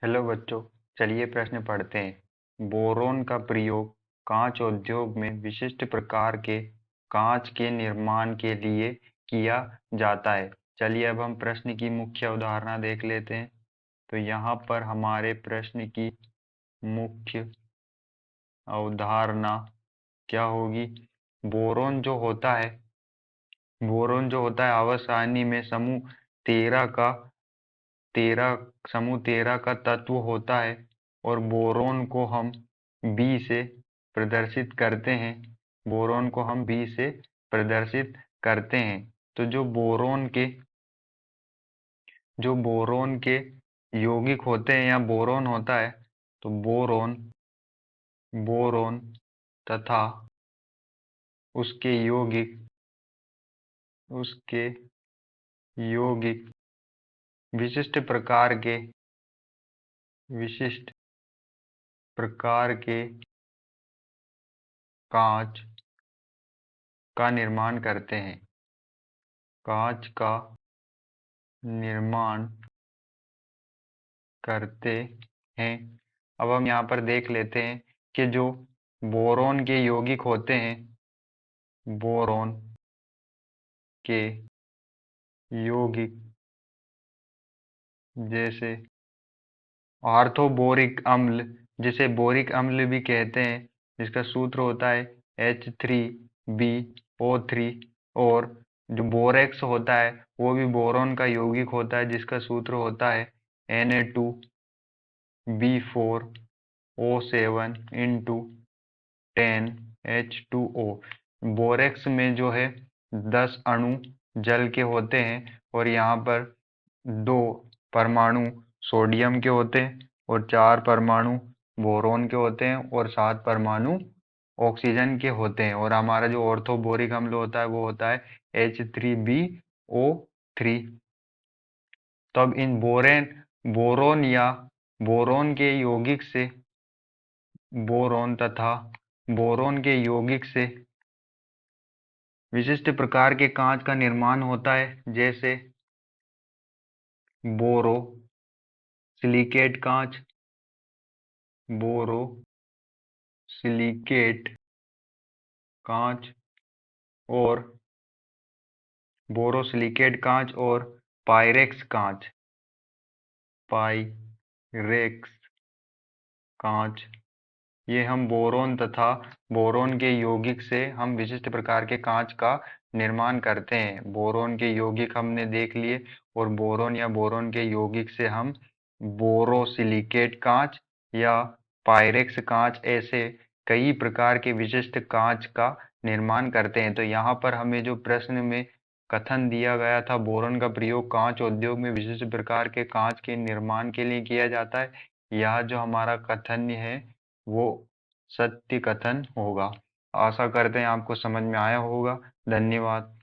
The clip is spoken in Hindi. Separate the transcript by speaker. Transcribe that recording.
Speaker 1: हेलो बच्चों, चलिए प्रश्न पढ़ते हैं। बोरोन का प्रयोग कांच उद्योग में विशिष्ट प्रकार के कांच के निर्माण के लिए किया जाता है। चलिए अब हम प्रश्न की मुख्य अवधारणा देख लेते हैं। तो यहाँ पर हमारे प्रश्न की मुख्य अवधारणा क्या होगी? बोरोन जो होता है आवर्त सारणी में तेरह समूह 13 का तत्व होता है और बोरोन को हम बी से प्रदर्शित करते हैं। बोरोन को हम बी से प्रदर्शित करते हैं। तो जो बोरोन के यौगिक होते हैं या बोरोन होता है, तो बोरोन बोरोन तथा उसके यौगिक उसके यौगिक विशिष्ट प्रकार के कांच का निर्माण करते हैं। कांच का निर्माण करते हैं। अब हम यहाँ पर देख लेते हैं कि जो बोरोन के यौगिक होते हैं, बोरोन के यौगिक जैसे ऑर्थोबोरिक अम्ल, जिसे बोरिक अम्ल भी कहते हैं, जिसका सूत्र होता है H3BO3, और जो बोरेक्स होता है वो भी बोरोन का यौगिक होता है, जिसका सूत्र होता है Na2B4O7 इंटू 10H2O। बोरेक्स में जो है 10 अणु जल के होते हैं और यहाँ पर 2 परमाणु सोडियम के होते हैं और 4 परमाणु बोरोन के होते हैं और 7 परमाणु ऑक्सीजन के होते हैं। और हमारा जो ऑर्थोबोरिक अम्ल होता है वो होता है H3BO3। तो अब इन बोरोन या बोरोन के यौगिक से बोरोन तथा बोरोन के यौगिक से विशिष्ट प्रकार के कांच का निर्माण होता है, जैसे बोरो सिलिकेट कांच, बोरो सिलिकेट कांच और बोरोसिलिकेट कांच और पायरेक्स कांच, पायरेक्स कांच। ये हम बोरोन तथा बोरोन के यौगिक से हम विशिष्ट प्रकार के कांच का निर्माण करते हैं। बोरोन के यौगिक हमने देख लिए और बोरोन या बोरोन के यौगिक से हम बोरोसिलिकेट कांच या पायरेक्स कांच, ऐसे कई प्रकार के विशिष्ट कांच का निर्माण करते हैं। तो यहाँ पर हमें जो प्रश्न में कथन दिया गया था, बोरोन का प्रयोग कांच उद्योग में विशिष्ट प्रकार के कांच के निर्माण के लिए किया जाता है, यह जो हमारा कथन है वो सत्य कथन होगा। आशा करते हैं आपको समझ में आया होगा। धन्यवाद।